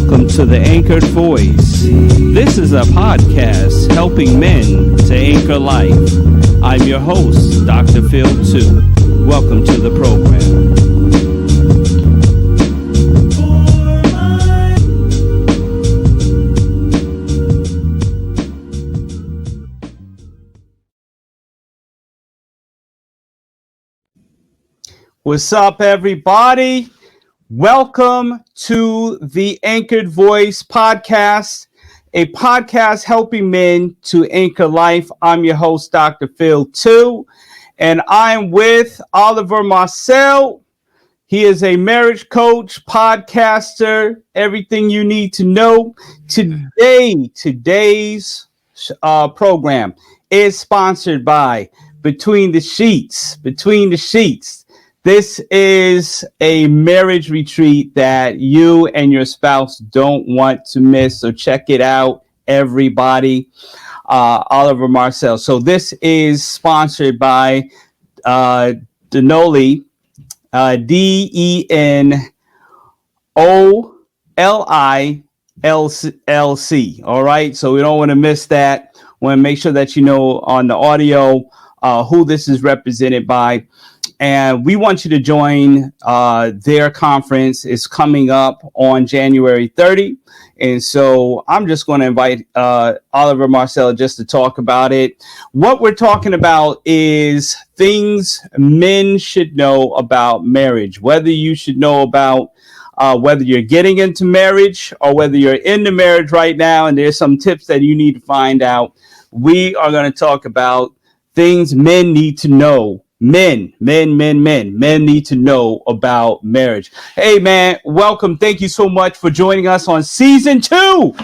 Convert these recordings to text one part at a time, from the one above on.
Welcome to the Anchored Voice. This is a podcast helping men to anchor life. I'm your host, Dr. Phil 2. Welcome to the program. What's up, everybody? Welcome to the Anchored Voice podcast, a podcast helping men to anchor life. I'm your host, Dr. Phil 2, and I'm with Oliver Marcelle. He is a marriage coach, podcaster, everything you need to know. Today's program is sponsored by Between the Sheets. This is a marriage retreat that you and your spouse don't want to miss. So check it out, everybody. Oliver Marcelle. So this is sponsored by Denoli, DENOLILC. All right. So we don't want to miss that. Want to make sure that you know on the audio who this is represented by. And we want you to join their conference. It's coming up on January 30. And so I'm just going to invite Oliver Marcelle just to talk about it. What we're talking about is things men should know about marriage, whether you should know about whether you're getting into marriage or whether you're in the marriage right now. And there's some tips that you need to find out. We are going to talk about things men need to know. Men need to know about marriage. Hey, man, welcome. Thank you so much for joining us on season two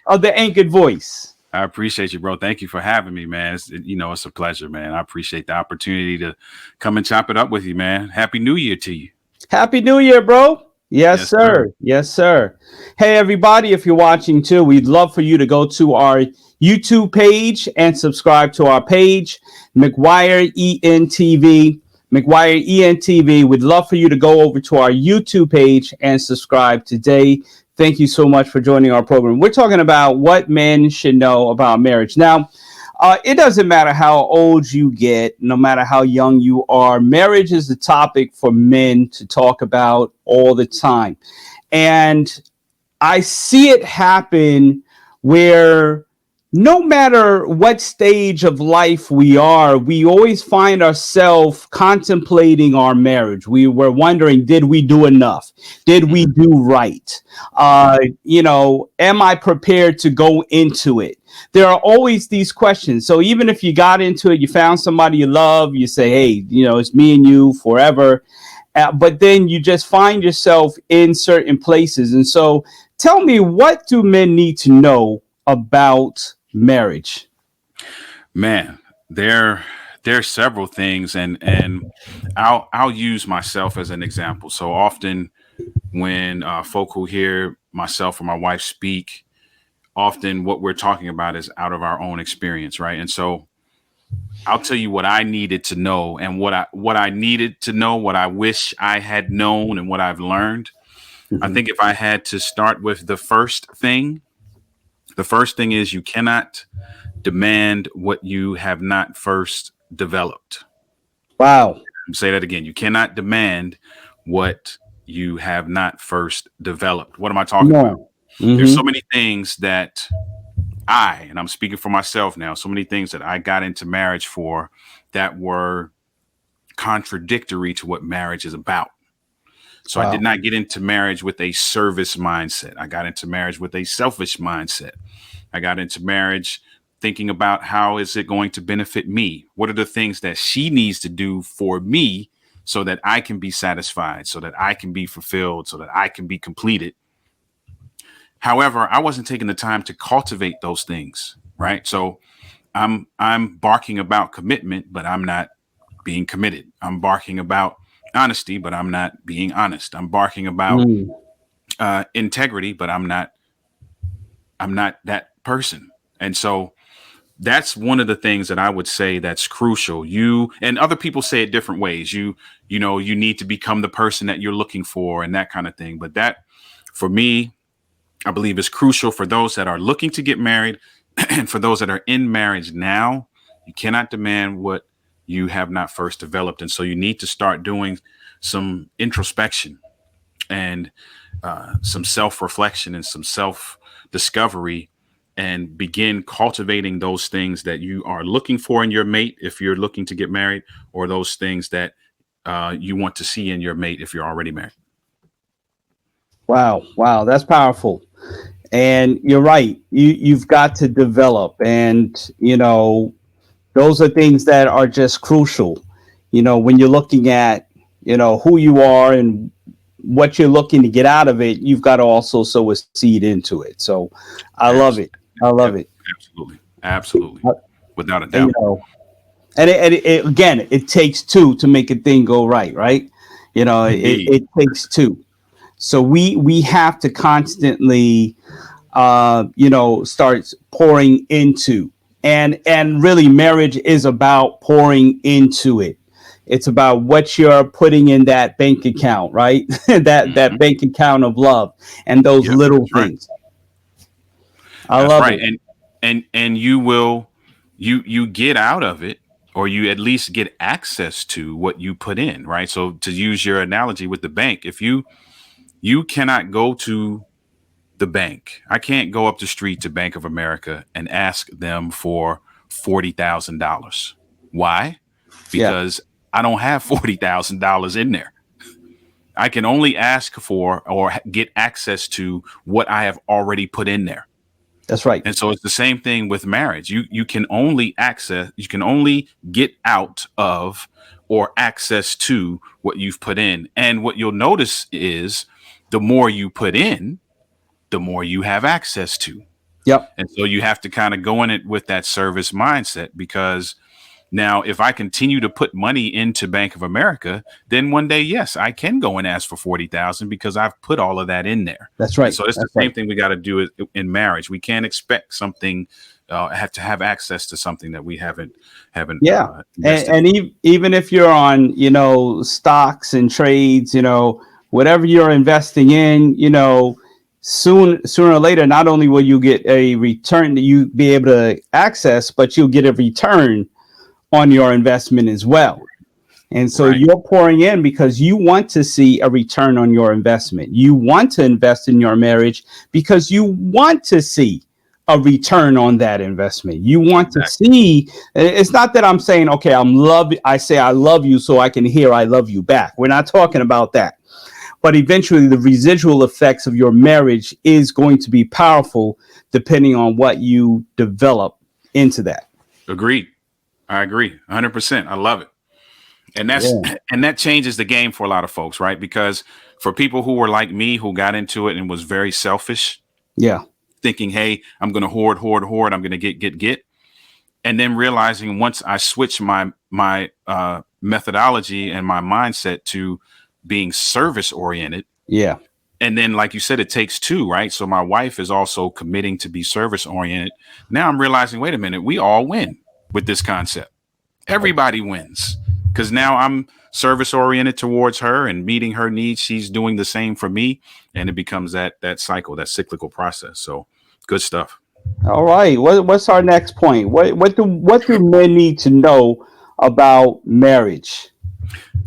of the Anchored Voice. I appreciate you, bro. Thank you for having me, man. It's a pleasure, man. I appreciate the opportunity to come and chop it up with you, man. Happy New Year to you. Happy New Year, bro. Yes, sir. Yes, sir. Hey, everybody, if you're watching too, we'd love for you to go to our YouTube page and subscribe to our page, McGuire ENTV. McGuire ENTV. We'd love for you to go over to our YouTube page and subscribe today. Thank you so much for joining our program. We're talking about what men should know about marriage. Now, it doesn't matter how old you get, no matter how young you are. Marriage is the topic for men to talk about all the time. And I see it happen where no matter what stage of life we are, we always find ourselves contemplating our marriage. We were wondering, did we do enough? Did we do right? Am I prepared to go into it? There are always these questions. So even if you got into it, you found somebody you love, you say, hey, it's me and you forever. But then you just find yourself in certain places. And so tell me, what do men need to know about marriage? Man, there are several things, and I'll use myself as an example. So often when folk who hear myself or my wife speak, often what we're talking about is out of our own experience, right? And so I'll tell you what I needed to know, and what I needed to know, what I wish I had known, and what I've learned. Mm-hmm. I think if I had to start with the first thing is you cannot demand what you have not first developed. Wow. Say that again. You cannot demand what you have not first developed. What am I talking about? Mm-hmm. There's so many things that and I'm speaking for myself now, so many things that I got into marriage for that were contradictory to what marriage is about. So wow. I did not get into marriage with a service mindset. I got into marriage with a selfish mindset. I got into marriage thinking about how is it going to benefit me? What are the things that she needs to do for me so that I can be satisfied, so that I can be fulfilled, so that I can be completed? However, I wasn't taking the time to cultivate those things, right? So I'm barking about commitment, but I'm not being committed. I'm barking about honesty, but I'm not being honest. I'm barking about integrity, but I'm not that person. And so that's one of the things that I would say that's crucial. You and other people say it different ways. You need to become the person that you're looking for and that kind of thing. But that for me, I believe is crucial for those that are looking to get married and for those that are in marriage now. You cannot demand what you have not first developed. And so you need to start doing some introspection and some self-reflection and some self-discovery, and begin cultivating those things that you are looking for in your mate if you're looking to get married, or those things that you want to see in your mate if you're already married. Wow, wow, that's powerful. And you're right. You've got to develop, and those are things that are just crucial. When you're looking at who you are and what you're looking to get out of it, you've got to also sow a seed into it. So I love it. I love it. Absolutely. Absolutely. Without a doubt. And again, it takes two to make a thing go right, right? It takes two. So we have to constantly, start pouring into, and really marriage is about pouring into it. It's about what you're putting in that bank account, right? that bank account of love and those little things. I love it. And you get out of it, or you at least get access to what you put in, right? So to use your analogy with the bank, if you cannot go to the bank, I can't go up the street to Bank of America and ask them for $40,000. Why? Because I don't have $40,000 in there. I can only ask for or get access to what I have already put in there. That's right. And so it's the same thing with marriage. You can only get out of or access to what you've put in. And what you'll notice is the more you put in, the more you have access to. Yep. And so you have to kind of go in it with that service mindset, because now if I continue to put money into Bank of America, then one day, yes, I can go and ask for 40,000 because I've put all of that in there. That's right. And so it's the same thing we got to do in marriage. We can't expect something, have to have access to something that we haven't. Yeah. And even if you're on, stocks and trades, whatever you're investing in, sooner or later, not only will you get a return that you be able to access, but you'll get a return on your investment as well. And so you're pouring in because you want to see a return on your investment. You want to invest in your marriage because you want to see a return on that investment. You want to see, it's not that I'm saying, okay, I say I love you so I can hear I love you back. We're not talking about that. But eventually the residual effects of your marriage is going to be powerful depending on what you develop into that. Agreed. I agree 100%. I love it. And that changes the game for a lot of folks, right? Because for people who were like me, who got into it and was very selfish, thinking, hey, I'm going to hoard, I'm going to get. And then realizing once I switch my methodology and my mindset to being service oriented. Yeah. And then, like you said, it takes two, right? So my wife is also committing to be service oriented. Now I'm realizing, wait a minute, we all win with this concept. Everybody wins, because now I'm service oriented towards her and meeting her needs. She's doing the same for me. And it becomes that cycle, that cyclical process. So good stuff. All right. What's our next point? What do men need to know about marriage?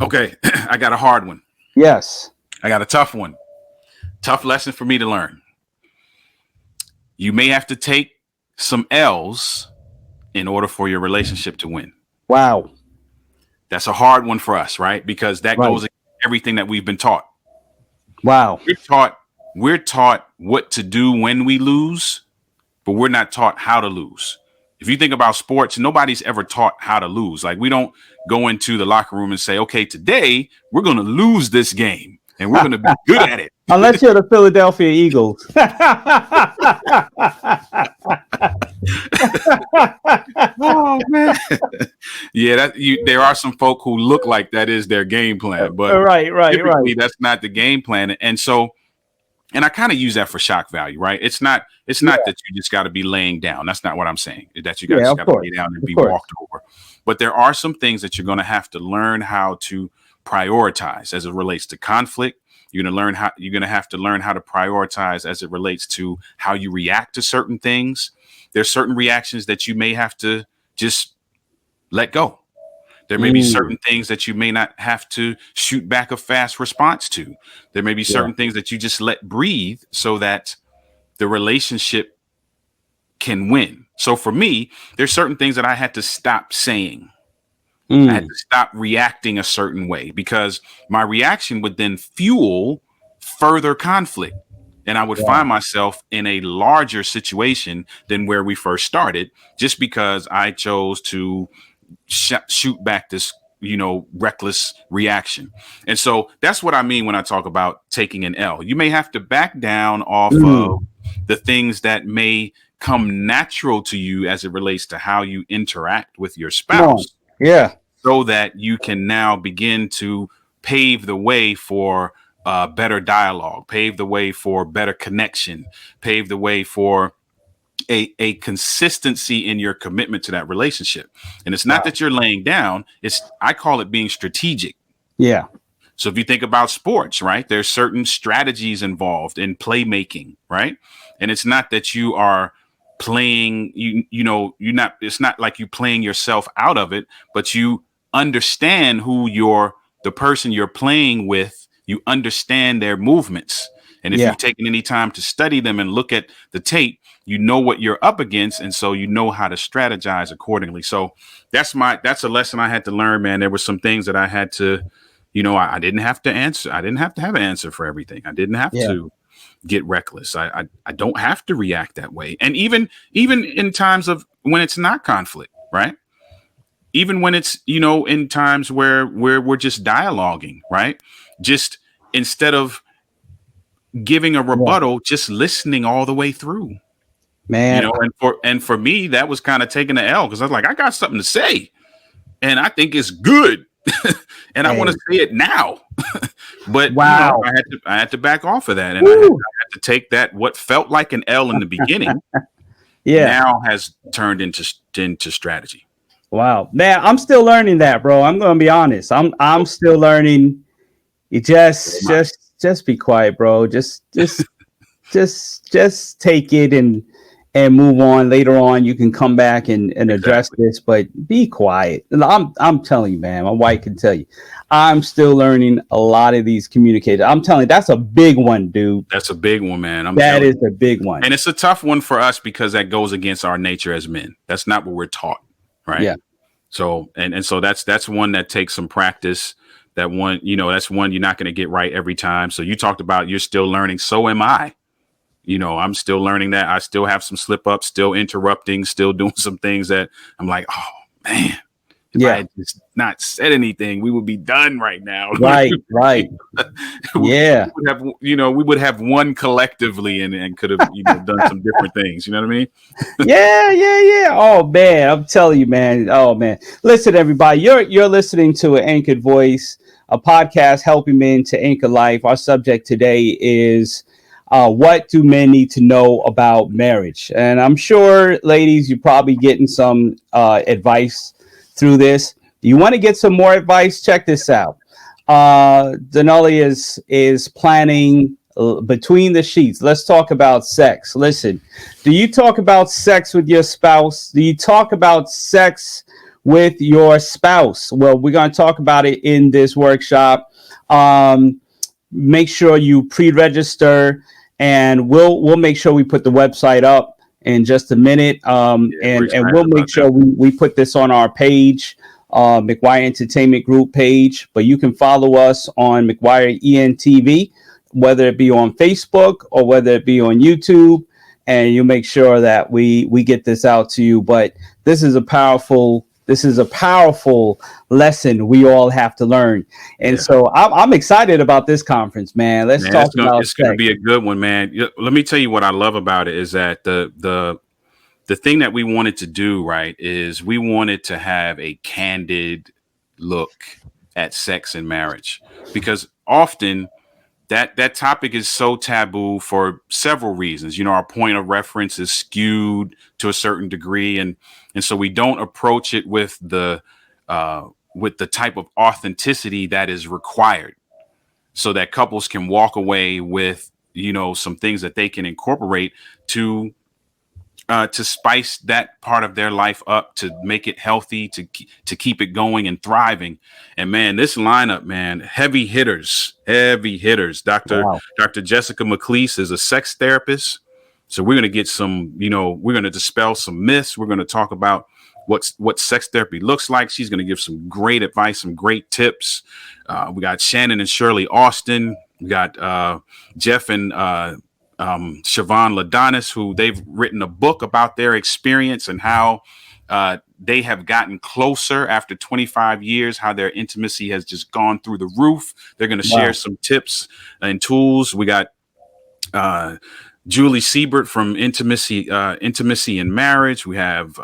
Okay. I got a hard one. Yes. I got a tough one. Tough lesson for me to learn. You may have to take some L's in order for your relationship to win. Wow. That's a hard one for us, right? Because that goes against everything that we've been taught. Wow. We're taught what to do when we lose, but we're not taught how to lose. If you think about sports, nobody's ever taught how to lose. Like, we don't go into the locker room and say, okay, today we're going to lose this game and we're going to be good at it. Unless you're the Philadelphia Eagles. Oh, man. Yeah, there are some folk who look like that is their game plan, but right. that's not the game plan. And so and I kind of use that for shock value, right? It's not that you just got to be laying down. That's not what I'm saying. That you Yeah, just of got to course. lay down and Of be course. walked over. But there are some things that you're going to have to learn how to prioritize as it relates to conflict. You're going to have to learn how to prioritize as it relates to how you react to certain things. There's certain reactions that you may have to just let go. There may be certain things that you may not have to shoot back a fast response to. There may be certain things that you just let breathe so that the relationship can win. So for me, there's certain things that I had to stop saying. I had to stop reacting a certain way because my reaction would then fuel further conflict. And I would find myself in a larger situation than where we first started just because I chose to shoot back this reckless reaction. And so that's what I mean when I talk about taking an L. You may have to back down off of the things that may come natural to you as it relates to how you interact with your spouse, so that you can now begin to pave the way for better dialogue, pave the way for better connection, pave the way for a consistency in your commitment to that relationship. And it's not that you're laying down, I call it being strategic. Yeah. So if you think about sports, right, there's certain strategies involved in playmaking, right? And it's not that you are playing, it's not like you playing yourself out of it, but you understand the person you're playing with, you understand their movements. And if you've taken any time to study them and look at the tape, you know what you're up against. And so you know how to strategize accordingly. So that's a lesson I had to learn, man. There were some things that I had to, I didn't have to answer. I didn't have to have an answer for everything. I didn't have to get reckless. I don't have to react that way. And even in times of when it's not conflict, right? Even when it's, in times where we're just dialoguing, right? Just instead of giving a rebuttal, just listening all the way through. Man. And for me, that was kind of taking the L because I was like, I got something to say and I think it's good. And I want to say it now. But I had to back off of that. And I had to take that, what felt like an L in the beginning, now has turned into strategy. Wow. Man, I'm still learning that, bro. I'm gonna be honest. I'm still learning. You just be quiet, bro. Just take it and move on. Later on, you can come back and address this, but be quiet. I'm telling you, man, my wife can tell you, I'm still learning a lot of these communicators. I'm telling you, that's a big one, dude. That's a big one, man. That is a big one. And it's a tough one for us because that goes against our nature as men. That's not what we're taught, right? Yeah. So, and so that's one that takes some practice. That one, that's one you're not going to get right every time. So you talked about you're still learning. So am I. I'm still learning that. I still have some slip ups, still interrupting, still doing some things that I'm like, oh man, if I had just not said anything, we would be done right now. Right. We would have won collectively and could have done some different things. You know what I mean? Yeah. Oh man, I'm telling you, man. Oh man, listen, everybody. You're listening to an Anchored Voice, a podcast helping men to anchor life. Our subject today is what do men need to know about marriage? And I'm sure, ladies, you're probably getting some advice through this. You want to get some more advice? Check this out. Denali is planning between the sheets. Let's talk about sex. Listen, do you talk about sex with your spouse? Do you talk about sex with your spouse? Well, we're going to talk about it in this workshop. Make sure you pre-register, and we'll make sure we put the website up in just a minute. And we'll make sure we put this on our page, McGuire Entertainment Group page. But you can follow us on McGuire ENTV, whether it be on Facebook or whether it be on YouTube, and you make sure that we get this out to you. But this is a powerful lesson we all have to learn. And so I'm excited about this conference, man. Let's talk about it's going to be a good one, man. Let me tell you what I love about it is that the thing that we wanted to do, right, is we wanted to have a candid look at sex and marriage, because often that topic is so taboo for several reasons. You know, our point of reference is skewed to a certain degree, and so we don't approach it with the type of authenticity that is required, so that couples can walk away with, you know, some things that they can incorporate to spice that part of their life up, to make it healthy, to keep it going and thriving. And man, this lineup, man, heavy hitters. Wow. Dr. Jessica McLeese is a sex therapist. So we're going to get some, you know, we're going to dispel some myths. We're going to talk about what sex therapy looks like. She's going to give some great advice, some great tips. We got Shannon and Shirley Austin. We got Jeff and Siobhan Ladonis, who they've written a book about their experience and how they have gotten closer after 25 years, how their intimacy has just gone through the roof. They're going to share some tips and tools. We got Julie Siebert from Intimacy and Marriage. We have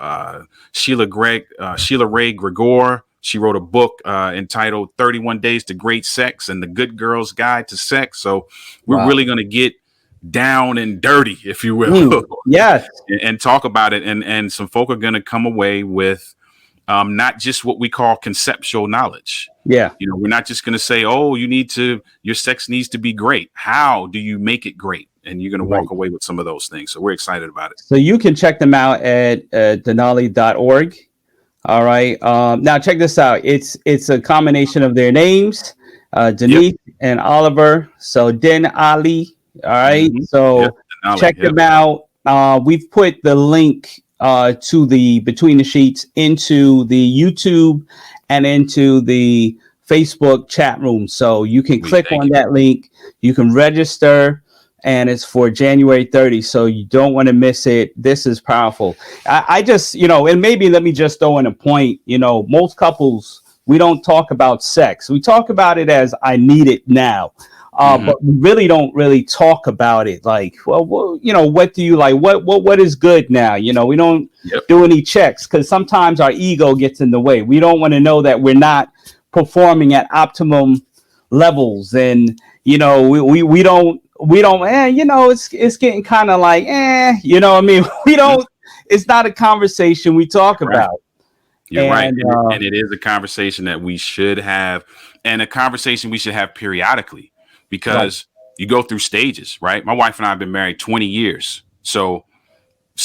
Sheila Ray Gregor. She wrote a book entitled 31 Days to Great Sex and the Good Girl's Guide to Sex. So we're really going to get down and dirty, if you will. Yes. And talk about it. And some folk are going to come away with not just what we call conceptual knowledge. Yeah. You know, we're not just going to say, oh, your sex needs to be great. How do you make it great? And you're going to walk away with some of those things. So we're excited about it. So you can check them out at denali.org. All right. Now check this out. It's a combination of their names, Denise and Oliver. So Denali. All right. Mm-hmm. So check them out. We've put the link to the Between the Sheets into the YouTube and into the Facebook chat room. So you can click on that link. You can register. And it's for January 30th. So you don't want to miss it. This is powerful. I just, you know, and maybe let me just throw in a point. You know, most couples, we don't talk about sex. We talk about it as I need it now. But we really don't talk about it. Like, well, you know, what do you like? What is good now? You know, we don't do any checks because sometimes our ego gets in the way. We don't want to know that we're not performing at optimum levels. And, you know, we don't, you know, it's getting kind of like, you know what I mean? We don't, it's not a conversation we talk about. You're right. And it is a conversation that we should have, and a conversation we should have periodically, because you go through stages, right? My wife and I have been married 20 years. So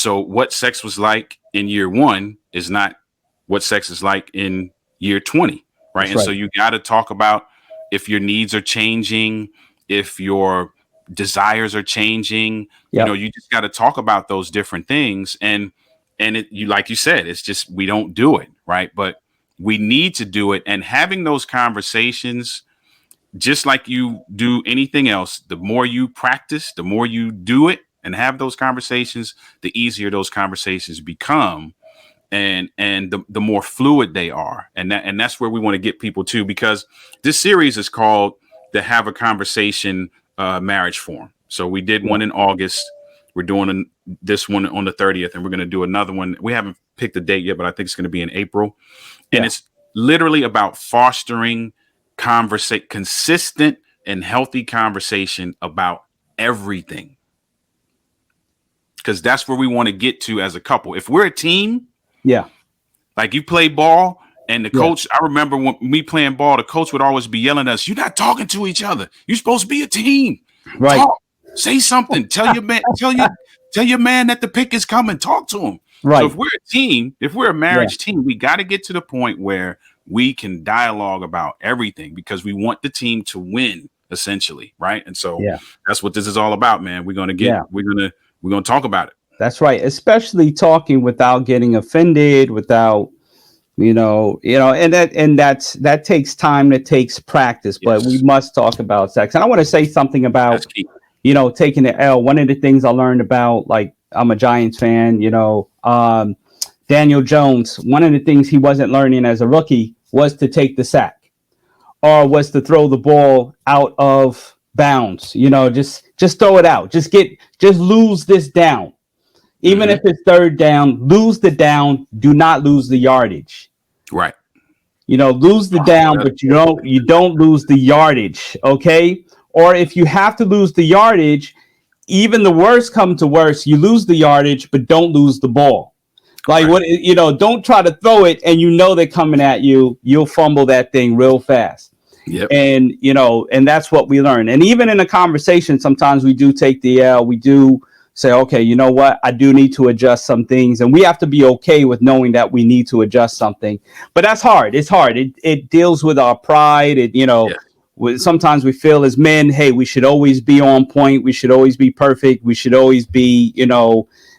what sex was like in year 1 is not what sex is like in year 20, right? So you got to talk about if your needs are changing, if your desires are changing. You know, you just got to talk about those different things. And you, like you said, it's just, we don't do it, right? But we need to do it. And having those conversations, just like you do anything else, the more you practice, the more you do it and have those conversations, the easier those conversations become, and the more fluid they are. And that's where we want to get people to, because this series is called the Have a Conversation Marriage Forum. So we did one in August. We're doing this one on the 30th, and we're going to do another one. We haven't picked a date yet, but I think it's going to be in April. And it's literally about fostering consistent and healthy conversation about everything, because that's where we want to get to as a couple. If we're a team, like you play ball, and the coach, I remember when me playing ball, the coach would always be yelling at us, "You're not talking to each other. You're supposed to be a team. Right? Talk. Say something. Tell your man. Tell your man that the pick is coming. Talk to him." Right. So if we're a team, if we're a marriage team, we got to get to the point where we can dialogue about everything, because we want the team to win, essentially, right? And so that's what this is all about, man. We're gonna talk about it. That's right. Especially talking without getting offended, without and that takes time, that takes practice, but we must talk about sex. And I want to say something about, taking the L. One of the things I learned about, like, I'm a Giants fan, Daniel Jones, one of the things he wasn't learning as a rookie was to take the sack, or was to throw the ball out of bounds. Just throw it out. Just lose this down. Even if it's third down, lose the down. Do not lose the yardage. Right. Lose the down, but you don't lose the yardage. Okay. or if you have to lose the yardage, even the worst come to worst, you lose the yardage, but don't lose the ball. Like, what, don't try to throw it and they're coming at you. You'll fumble that thing real fast. Yep. And, and that's what we learn. And even in a conversation, sometimes we do take the L. We do say, okay, you know what? I do need to adjust some things. And we have to be okay with knowing that we need to adjust something. But that's hard. It's hard. It deals with our pride. Sometimes we feel as men, hey, we should always be on point. We should always be perfect. We should always be,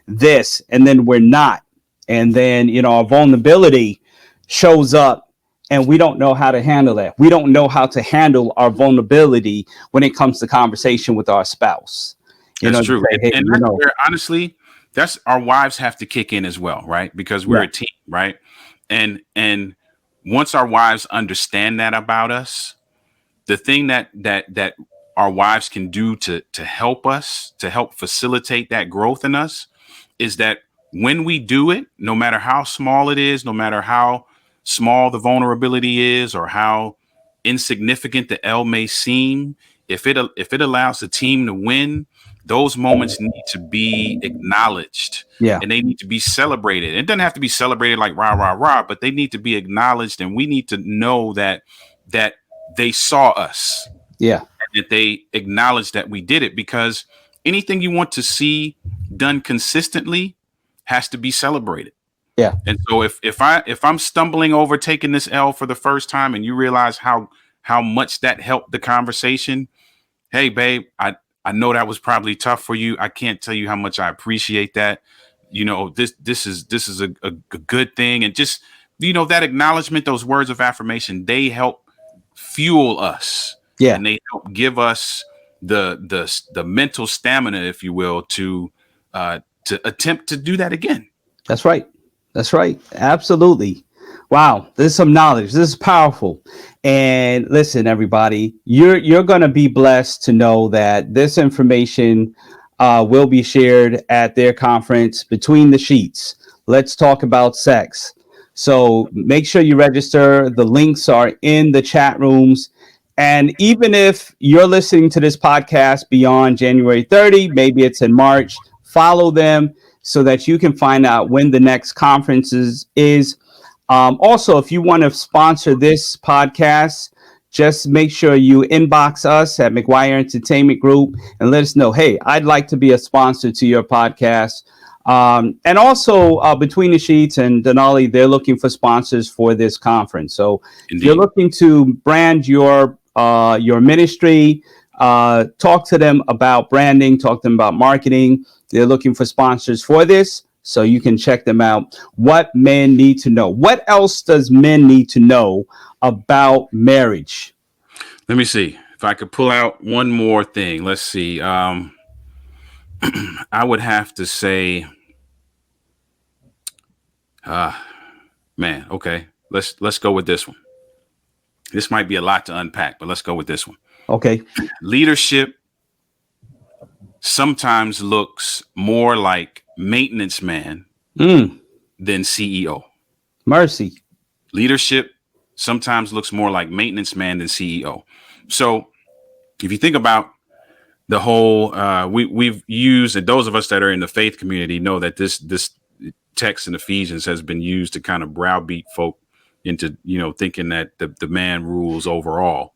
this. And then we're not. And then, our vulnerability shows up and we don't know how to handle that. We don't know how to handle our vulnerability when it comes to conversation with our spouse. That's true. Say, hey, and that's where, honestly, that's our wives have to kick in as well, right? Because we're a team, right? And once our wives understand that about us, the thing that our wives can do to help us, to help facilitate that growth in us, is that when we do it, no matter how small it is, no matter how small the vulnerability is or how insignificant the L may seem, if it allows the team to win, those moments need to be acknowledged. Yeah. And they need to be celebrated. It doesn't have to be celebrated like rah, rah, rah, but they need to be acknowledged. And we need to know that they saw us. Yeah. That they acknowledge that we did it, because anything you want to see done consistently has to be celebrated. Yeah. And so if I'm stumbling over taking this L for the first time and you realize how much that helped the conversation, hey babe, I know that was probably tough for you. I can't tell you how much I appreciate that. This is a good thing. And just, that acknowledgement, those words of affirmation, they help fuel us. Yeah. And they help give us the mental stamina, if you will, to attempt to do that again. That's right. That's right. Absolutely. Wow. This is some knowledge. This is powerful. And listen, everybody, you're going to be blessed to know that this information will be shared at their conference, Between the Sheets. Let's talk about sex. So make sure you register. The links are in the chat rooms. And even if you're listening to this podcast beyond January 30, maybe it's in March, follow them so that you can find out when the next conference is. Also, if you want to sponsor this podcast, just make sure you inbox us at McGuire Entertainment Group and let us know, hey, I'd like to be a sponsor to your podcast. And also Between the Sheets and Denali, they're looking for sponsors for this conference. So Indeed. If you're looking to brand your ministry, talk to them about branding, talk to them about marketing. They're looking for sponsors for this. So you can check them out. What men need to know. What else does men need to know about marriage? Let me see if I could pull out one more thing. Let's see. I would have to say, man, okay. Let's go with this one. This might be a lot to unpack, but let's go with this one. Okay. Leadership sometimes looks more like maintenance man than CEO. Mercy. Leadership sometimes looks more like maintenance man than CEO. So if you think about the whole, we've used, and those of us that are in the faith community know that this text in Ephesians has been used to kind of browbeat folk into, thinking that the man rules overall.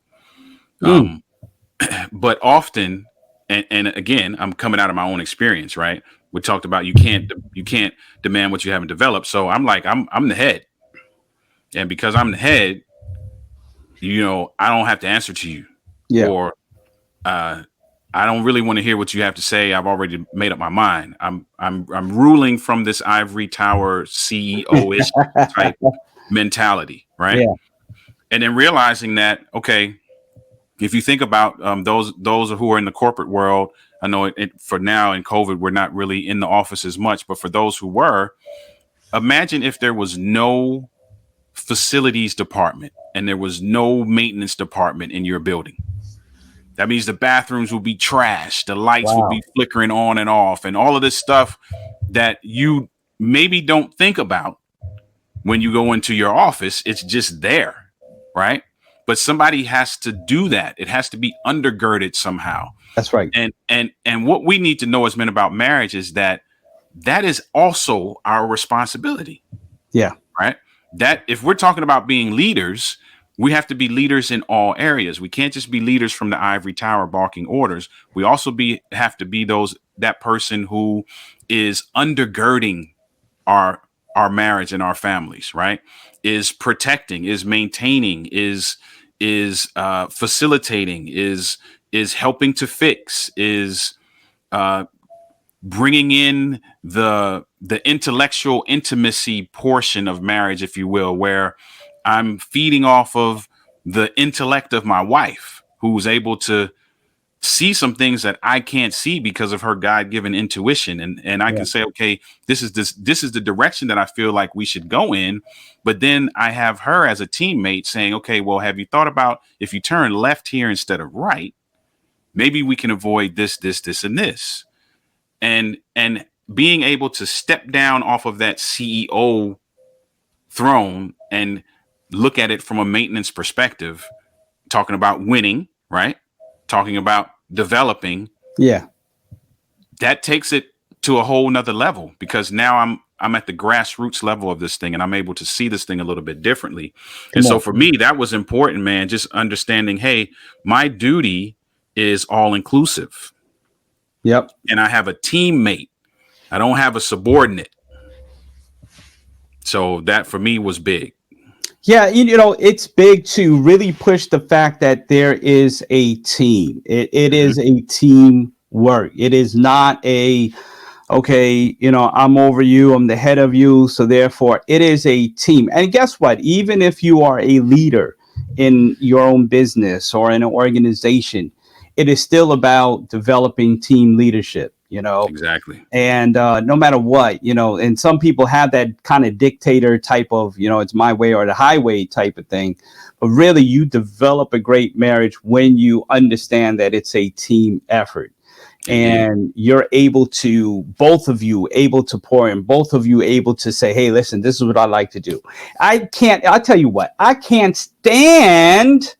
But often, and again, I'm coming out of my own experience, right? We talked about you can't demand what you haven't developed. So I'm like, I'm the head. And because I'm the head, I don't have to answer to you. Yeah. Or I don't really want to hear what you have to say. I've already made up my mind. I'm ruling from this ivory tower CEO-ish type mentality, right? Yeah. And then realizing that, okay, if you think about those who are in the corporate world, I know for now in COVID, we're not really in the office as much, but for those who were, imagine if there was no facilities department and there was no maintenance department in your building. That means the bathrooms will be trashed, the lights will be flickering on and off, and all of this stuff that you maybe don't think about when you go into your office. It's just there, right? but somebody has to do that. It has to be undergirded somehow. That's right. And what we need to know as men about marriage is that is also our responsibility. Yeah. Right. That if we're talking about being leaders, we have to be leaders in all areas. We can't just be leaders from the ivory tower barking orders. We also have to be that person who is undergirding our marriage and our families, right? Is protecting, is maintaining, is facilitating, is helping to fix, is bringing in the intellectual intimacy portion of marriage, if you will, where I'm feeding off of the intellect of my wife, who's able to see some things that I can't see because of her God-given intuition. And I can say, okay, this is the direction that I feel like we should go in. But then I have her as a teammate saying, okay, well, have you thought about if you turn left here instead of right, maybe we can avoid this, and this. And being able to step down off of that CEO throne and look at it from a maintenance perspective, talking about winning, right? Talking about developing. Yeah. That takes it to a whole nother level, because now I'm at the grassroots level of this thing, and I'm able to see this thing a little bit differently. And so for me, that was important, man. Just understanding, hey, my duty is all inclusive. Yep. And I have a teammate. I don't have a subordinate. So that for me was big. Yeah, it's big to really push the fact that there is a team. It is a team work. It is not okay, I'm over you, I'm the head of you, so therefore it is a team. And guess what? Even if you are a leader in your own business or in an organization, it is still about developing team leadership. Exactly. And no matter what, and some people have that kind of dictator type of, it's my way or the highway type of thing. But really, you develop a great marriage when you understand that it's a team effort. And you're able to, both of you able to pour in, both of you able to say, hey, listen, this is what I like to do. I'll tell you what, I can't stand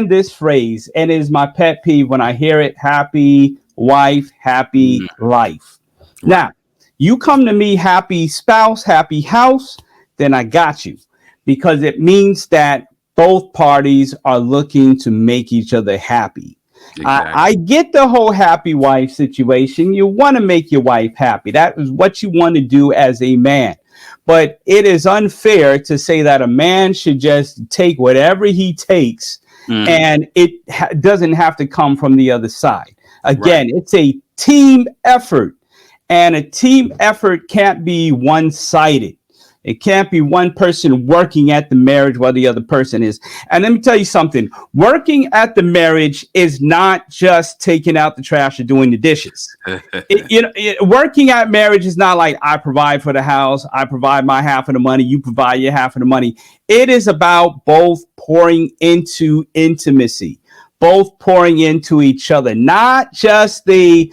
this phrase, and it is my pet peeve when I hear it: happy wife, happy life. Right. Now, you come to me, happy spouse, happy house, then I got you, because it means that both parties are looking to make each other happy. Exactly. I get the whole happy wife situation. You want to make your wife happy. That is what you want to do as a man. But it is unfair to say that a man should just take whatever he takes, and it doesn't have to come from the other side. Again, right. It's a team effort, and a team effort can't be one-sided. It can't be one person working at the marriage while the other person is. And let me tell you something. Working at the marriage is not just taking out the trash or doing the dishes. Working at marriage is not like I provide for the house, I provide my half of the money, you provide your half of the money. It is about both pouring into intimacy, both pouring into each other, not just the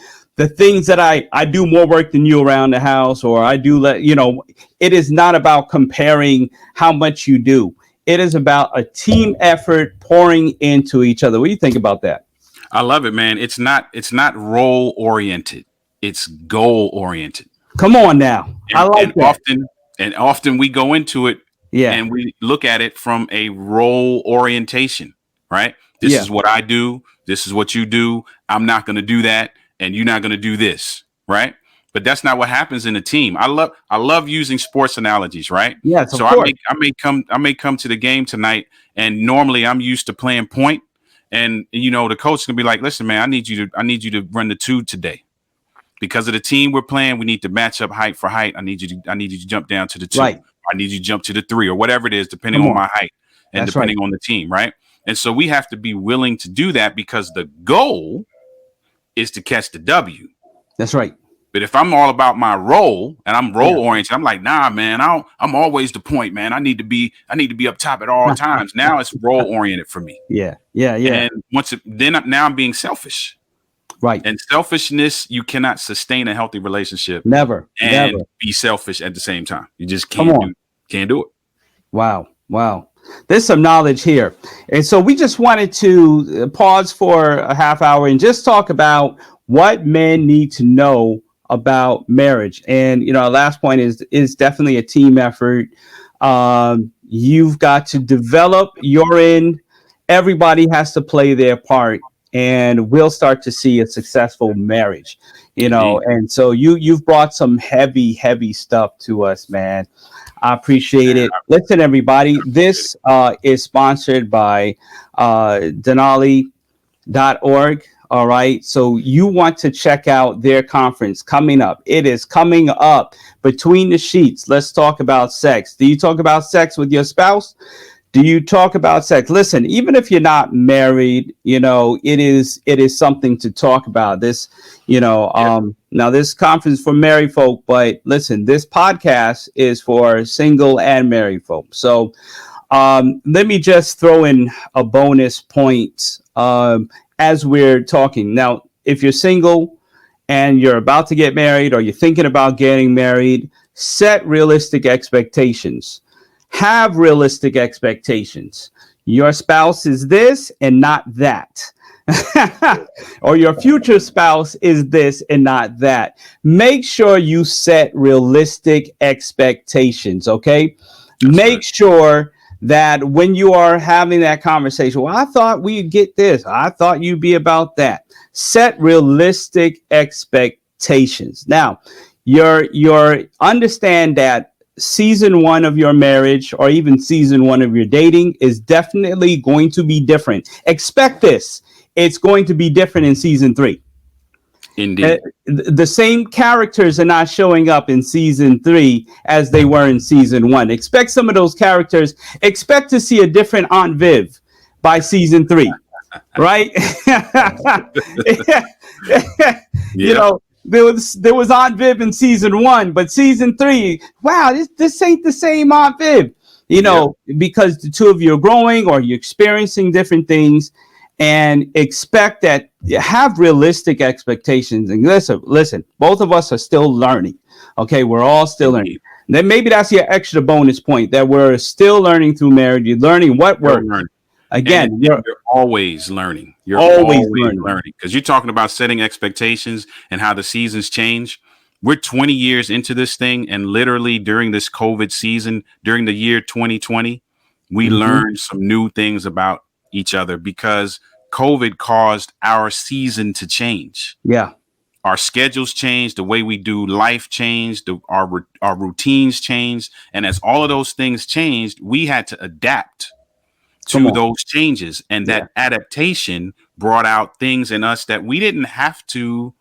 things that I do more work than you around the house, or I do it is not about comparing how much you do. It is about a team effort pouring into each other. What do you think about that? I love it, man. It's not role oriented. It's goal oriented. Come on now. I like that. Often we go into it and we look at it from a role orientation, right? This is what I do. This is what you do. I'm not going to do that. And you're not going to do this, right? But that's not what happens in a team. I love using sports analogies, right? Yeah. So I may come to the game tonight, and normally I'm used to playing point, and the coach can be like, "Listen, man, I need you to run the 2 today, because of the team we're playing. We need to match up height for height. I need you to jump down to the 2. Right. I need you to jump to the 3, or whatever it is, depending on my height and that's depending on the team, right? And so we have to be willing to do that, because the goal is to catch the W. That's right. But if I'm all about my role and I'm role oriented, I'm like, nah, man, I'm always the point, man. I need to be up top at all times. Now it's role oriented for me. Yeah. And now I'm being selfish. Right. And selfishness, you cannot sustain a healthy relationship. Never. Be selfish at the same time. You just can't do it. Wow. There's some knowledge here. And so we just wanted to pause for a half hour and just talk about what men need to know about marriage. And, you know, our last point is definitely a team effort. You've got to develop your end. Everybody has to play their part, and we'll start to see a successful marriage. You know, Indeed. and so you've brought some heavy stuff to us, man. I appreciate it. Listen, everybody, this is sponsored by Denali.org. All right. So you want to check out their conference coming up. It is coming up. Between the Sheets. Let's talk about sex. Do you talk about sex with your spouse? Do you talk about sex? Listen, even if you're not married, you know, it is something to talk about. This, you know, now this conference for married folk, but listen, this podcast is for single and married folk. So let me just throw in a bonus point as we're talking. Now, if you're single and you're about to get married or you're thinking about getting married, set realistic expectations. Have realistic expectations. Your spouse is this and not that. Or your future spouse is this and not that. Make sure you set realistic expectations, okay? Make sure that when you are having that conversation, well, I thought we'd get this. I thought you'd be about that. Set realistic expectations. Now, your understand that season one of your marriage or even season one of your dating is definitely going to be different. Expect this. It's going to be different in season 3. Indeed. The same characters are not showing up in season 3 as they were in season 1. Expect some of those characters. Expect to see a different Aunt Viv by season 3, right? You know, there was Aunt Viv in season 1, but season 3, wow, this ain't the same Aunt Viv, you know, because the two of you are growing or you're experiencing different things, and expect that. Have realistic expectations. And listen, both of us are still learning. Okay, we're all still learning. Then maybe that's your extra bonus point, that we're still learning through marriage. You're learning what works. Again, you're always learning. You're always learning because you're talking about setting expectations and how the seasons change. We're 20 years into this thing, and literally during this COVID season, during the year 2020, we learned some new things about each other because COVID caused our season to change. Yeah. Our schedules changed, the way we do life changed, our routines changed. And as all of those things changed, we had to adapt to those changes. And that adaptation brought out things in us that we didn't have to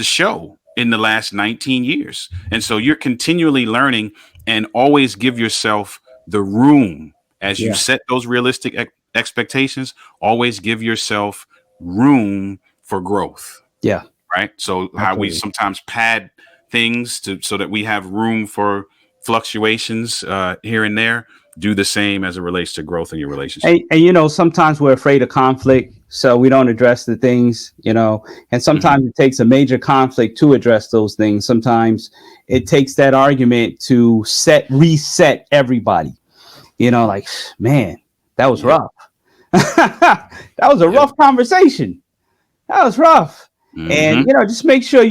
show in the last 19 years. And so you're continually learning, and always give yourself the room as you set those realistic expectations. Always give yourself room for growth. Yeah. Right. So how we sometimes pad things so that we have room for fluctuations here and there. Do the same as it relates to growth in your relationship. And you know, sometimes we're afraid of conflict, so we don't address the things, you know, and sometimes it takes a major conflict to address those things. Sometimes it takes that argument to reset everybody, you know, like, man, that was rough. That was a rough conversation. That was rough. And, you know, just make sure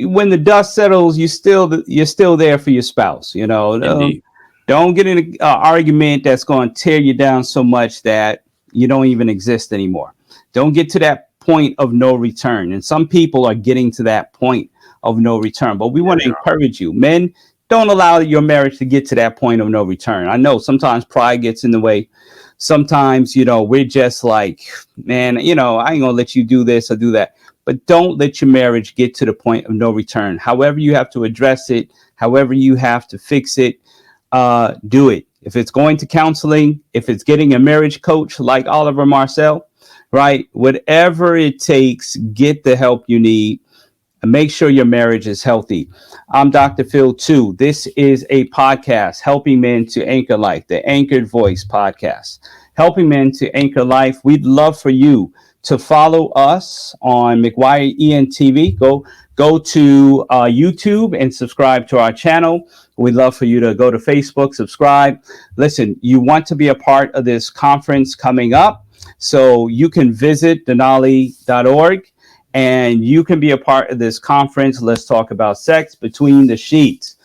when the dust settles, you're still there for your spouse, you know. Don't get in an argument that's going to tear you down so much that you don't even exist anymore. Don't get to that point of no return. And some people are getting to that point of no return. But we want to encourage you. Men, don't allow your marriage to get to that point of no return. I know sometimes pride gets in the way. Sometimes, you know, we're just like, man, you know, I ain't going to let you do this or do that. But don't let your marriage get to the point of no return. However you have to address it, however you have to fix it, do it. If it's going to counseling, if it's getting a marriage coach like Oliver Marcelle, right? Whatever it takes, get the help you need and make sure your marriage is healthy. I'm Dr. Phil 2. This is a podcast helping men to anchor life, the Anchored Voice podcast, helping men to anchor life. We'd love for you to follow us on McGuire ENTV, go to YouTube and subscribe to our channel. We'd love for you to go to Facebook, subscribe. Listen, you want to be a part of this conference coming up, so you can visit denali.org and you can be a part of this conference. Let's talk about sex between the sheets.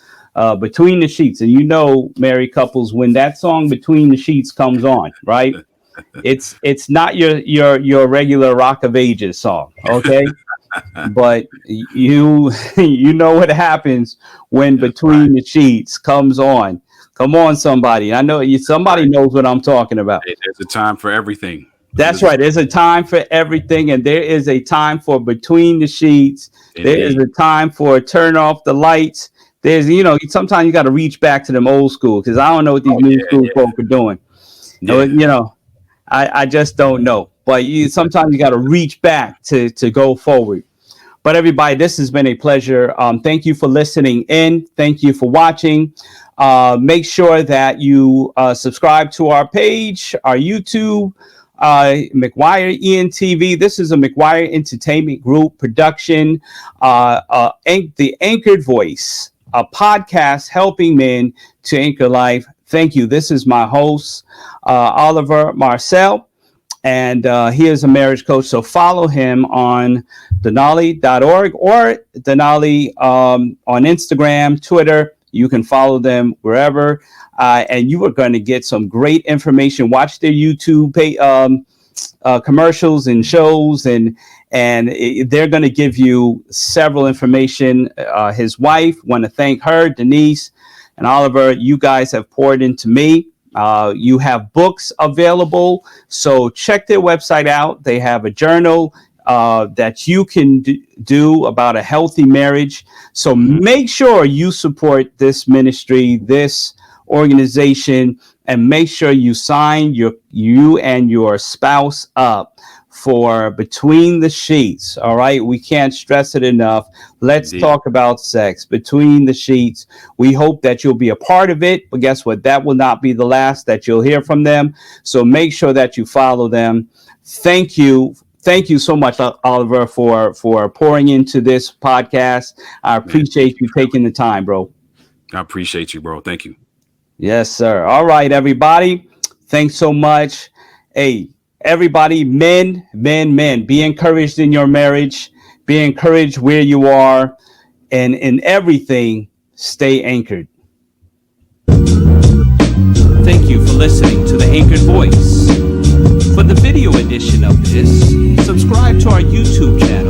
Between the sheets. And you know, married couples, when that song Between the Sheets comes on, right? It's not your regular Rock of Ages song, okay? But you know what happens when Between the Sheets comes on. Come on, somebody. I know somebody knows what I'm talking about. Hey, there's a time for everything. That's right. There's a time for everything, and there is a time for Between the Sheets. Indeed. There is a time for Turn Off the Lights. There's, sometimes you got to reach back to them old school, because I don't know what these new school folk are doing. Yeah. I just don't know. But sometimes you got to reach back to go forward. But everybody, this has been a pleasure. Thank you for listening in. Thank you for watching. Make sure that you subscribe to our page, our YouTube, McGuire ENTV. This is a McGuire Entertainment Group production. The Anchored Voice, a podcast helping men to anchor life. Thank you. This is my host, Oliver Marcelle, and he is a marriage coach. So follow him on denali.org or Denali on Instagram, Twitter. You can follow them wherever, and you are going to get some great information. Watch their YouTube commercials and shows, and they're going to give you several information. His wife, want to thank her, Denise and Oliver. You guys have poured into me. You have books available, so check their website out. They have a journal that you can do about a healthy marriage. So make sure you support this ministry, this organization, and make sure you sign you and your spouse up for Between the Sheets. All right. We can't stress it enough. Let's talk about sex between the sheets. We hope that you'll be a part of it. But guess what? That will not be the last that you'll hear from them. So make sure that you follow them. Thank you. Thank you so much, Oliver, for pouring into this podcast. I appreciate you taking the time, bro. I appreciate you, bro. Thank you. Yes, sir. All right, everybody. Thanks so much. Hey, everybody, men, be encouraged in your marriage. Be encouraged where you are. And in everything, stay anchored. Thank you for listening to The Anchored Voice. For the video edition of this, subscribe to our YouTube channel.